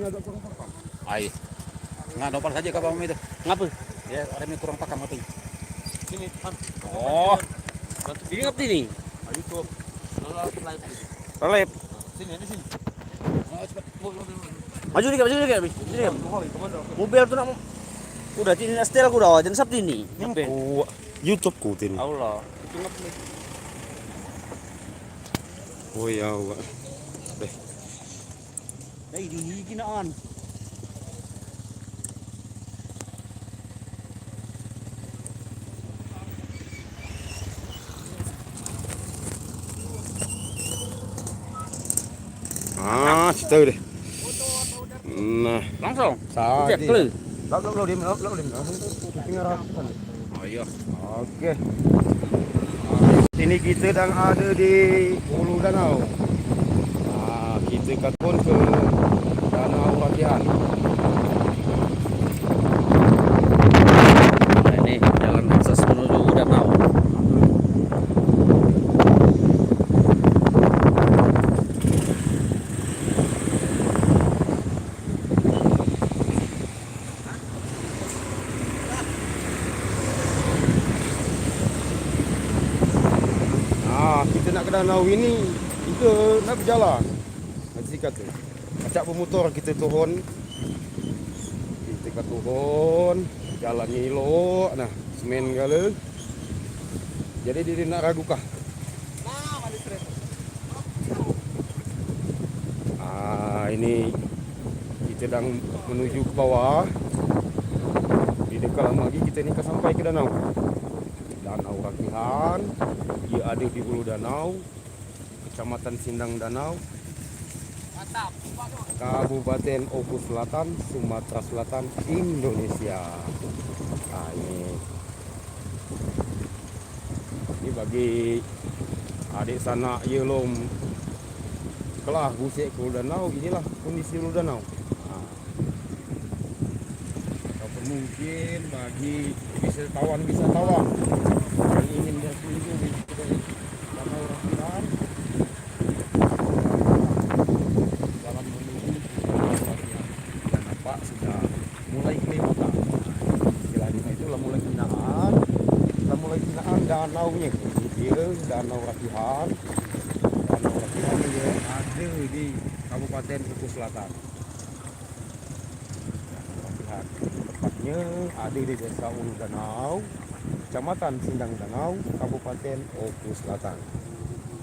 agak kurang pakam. Ai. Nggak nopal saja kamu itu. Ngapa? Ya, remnya kurang pakam apa ini? Sini, Oh, ini ngapa ini? ayo tuh. Relep. Sini, di sini. Oh, cepat. Maju dikit, maju dikit, maju dikit. Mobil tuh nak udah ini setel aku dah, jangan sabtu ini. Ku YouTube ku tin. Allah. Itu ngapa nih? Oh ya, wa. Đây đi cái nó ăn. Ah, situ deh. Nah, Langsung. tadi. Cek dulu. Lo dim. Tinggal rapikan. Oh iya. Oke. Sini kita sedang ada di Hulu Danau. Nah, kita katun ke Danau Rakihan. Nah, ini jalan akses menuju danau. Nah, kita nak ke danau ini, kita nak berjalan. Nanti kata, acak pemotor kita turun. Kita turun, jalannya elok, nah, semen gala. Jadi dia nak ragu kah? Ini kita sedang menuju ke bawah. Di dekat lama lagi kita ni akan sampai ke danau. Danau Rakihan. Dia ada di Hulu Danau, Kecamatan Sindang Danau, Kabupaten Oku Selatan, Sumatera Selatan, Indonesia. Nah, ini bagi adik sanak Yelom kelah busik ke Hulu Danau, inilah kondisi Hulu Danau. Nah, ataupun mungkin bagi wisatawan yang ingin berkunjung ke Danau Rakihan, jalan menuju Danau Rakihan. Dan nampak sudah mulai kelihatan. Istilahnya itulah mulai hinaan. Kita mulai hinaan danaunya. Ini dia Danau Rakihan. Danau Rakihan ini ada di Kabupaten Oku Selatan. Danau Rakihan tepatnya ada di Desa Hulu Danau, Kecamatan Sindang Danau, Kabupaten Oku Selatan.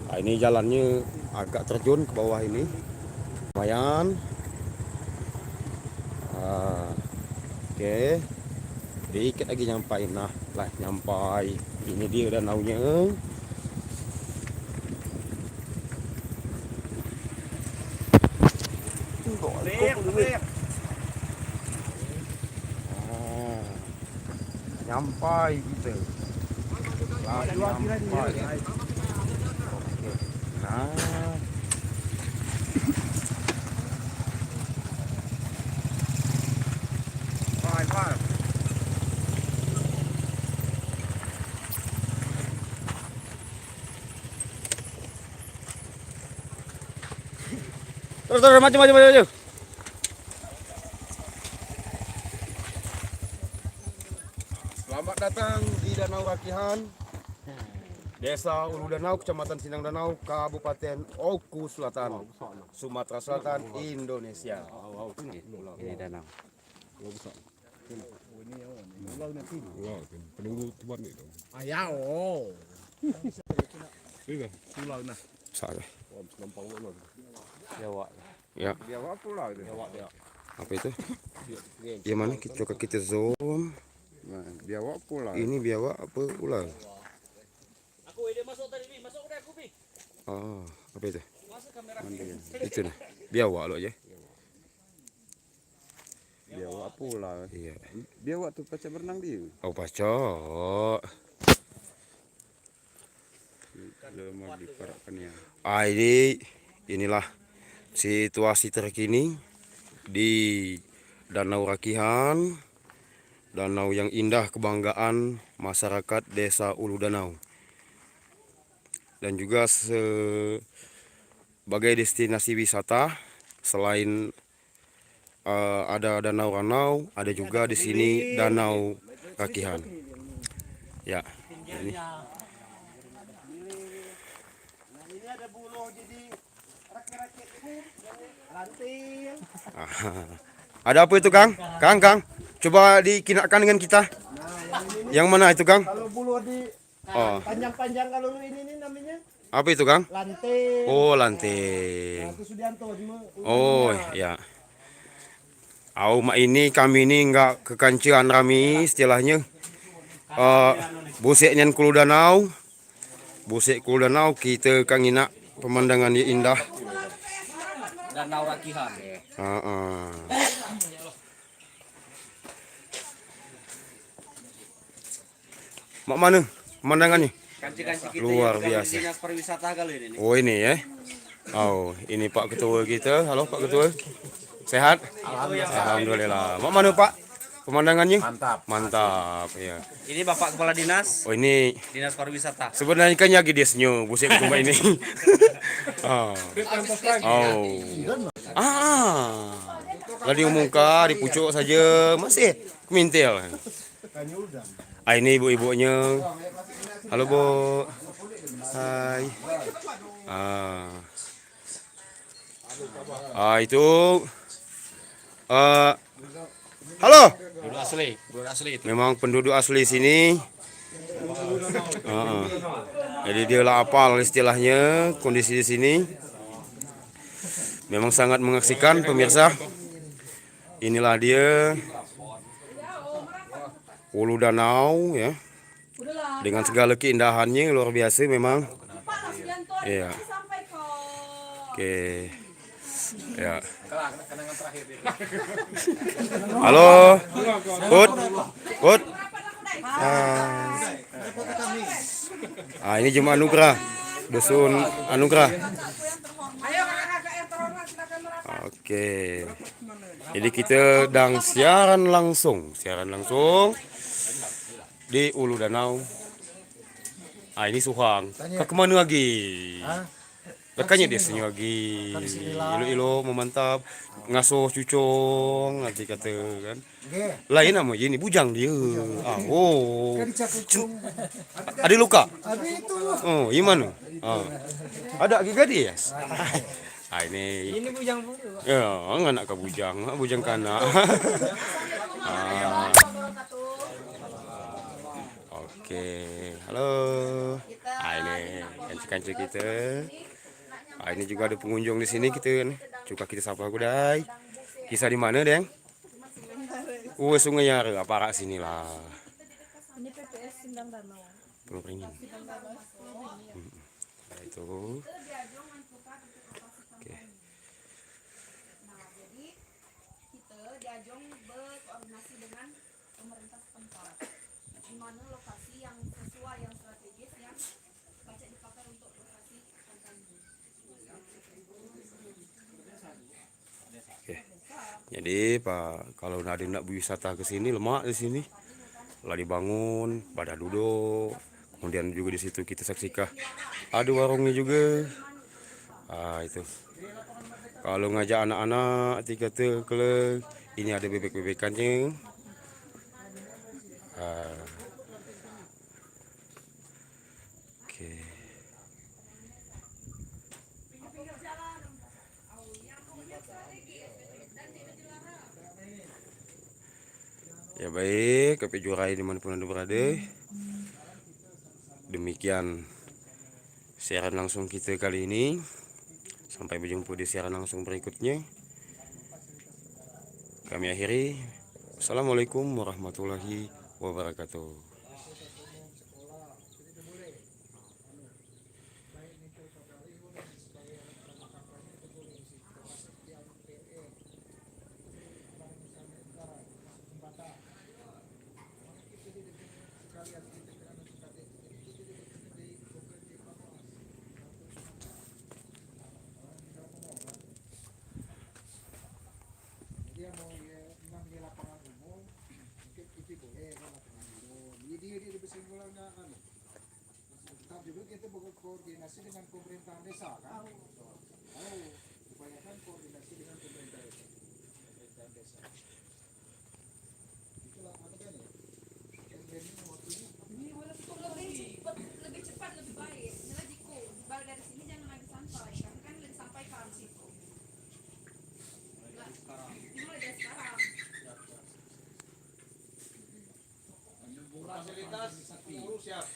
Nah, ini jalannya agak terjun ke bawah ini, lumayan. Oke, dikit lagi nyampai. Nah, lah nyampai. Ini dia danaunya. Nyampai kita. Nyampai. Oke. Nah. Terus maju. Selamat datang di Danau Rakihan, Desa Hulu Danau, Kecamatan Sindang Danau, Kabupaten Oku Selatan, Sumatera Selatan, Indonesia. Ini danau. Saya. Jawa. Ya. Apa itu? Ya mana kita coba kita zoom. Biawak pula. Ini biawak apa ular? Aku ide masuk tadi, masuk udah aku pi. Oh, apa itu? Masuk kamera. Itu nah. Biawak lo aja. Biawak pula. Iya. Biawak tuh pacak berenang dia. Oh, pacok. Lemah diparakkannya. Inilah situasi terkini di Danau Rakihan, danau yang indah kebanggaan masyarakat Desa Hulu Danau, dan juga sebagai destinasi wisata selain ada danau Ranau, ada juga di sini danau Rakihan. Ya, ini. Ini ada buluh jadi rakit-rakit ini lantil. Ada apa itu, Kang? Kang, coba dikinakkan dengan kita. Yang mana itu, Kang? Kalau buluh di panjang-panjang kalau ini namanya Apa itu, Kang? lantil. Oh, lanting. Itu Sudianto Oh, ya. Ini kami ini enggak kekancean rami istilahnya. Buseknya kulu danau. Busek kulu danau kita kangina pemandangannya indah. Danau Rakihan. Mak mana pemandangannya? Kanci-kanci kita Luar yang biasa. dinas pariwisata kali ini. Oh, ini ya. Oh, ini Pak Ketua kita. Halo Pak Ketua. Sehat? Alhamdulillah. Mak mana Pak? Pemandangannya? Mantap, ya. Ini Bapak Kepala Dinas. Oh, ini Dinas Pariwisata. sebenarnya kan ya gedesnya busek cuma ini. Lah diumumkan, dipucuk saja masih mintil. Ini ibu-ibunya. Halo Bu. Hai. Itu halo. Penduduk asli itu. Memang penduduk asli sini. Jadi dia lah apal istilahnya kondisi di sini. Memang sangat mengaksikan pemirsa. Inilah dia Ulu Danau ya. Dengan segala keindahannya luar biasa memang. Iya. Oke. Ya. Halo. Bud. Ini Jemaah Anugerah. Dusun Anugerah. Oke. Jadi kita sedang siaran langsung di Ulu Danau. Ini Suhang. Ke kemana lagi? Dekatnya dia sini lagi. Ilo memantap ngasuh cucung nanti kata kan. Lain nama ini bujang dia. Ada luka? Oh, gimana? Ada gadis. Ini bujang bu. Ya, anak ke bujang kana. Oke, halo. Ini kanci-kanci kita. Ini juga ada pengunjung di sini kita. Coba kita sapa kudai. Kisah di mana, Deng? Sungai Yara, aparak sini lah. Ini PPS Sindang Danau. Penguringin. Itu. Oke. Nah, jadi kita diajong berkoordinasi dengan pemerintah setempat. Di mana lokasi yang sesuai, yang strategis, yang baca dipakai untuk lokasi kampanye. Oke. Jadi Pak, kalau ada nak berwisata ke sini lemak di sini. Lah dibangun, pada duduk. Kemudian juga di situ kita saksikan ada warungnya juga. Itu. Kalau ngajak anak-anak tiga ke ini ada bebek-bebekannya. Oke. Ya baik, KP Jurai dimanapun Anda berada. Demikian siaran langsung kita kali ini. Sampai berjumpa di siaran langsung berikutnya. Kami akhiri. Assalamualaikum warahmatullahi wabarakatuh. Kita berkoordinasi dengan pemerintahan desa kan? Upayakan koordinasi dengan pemerintah desa. fasilitas pengurus siap.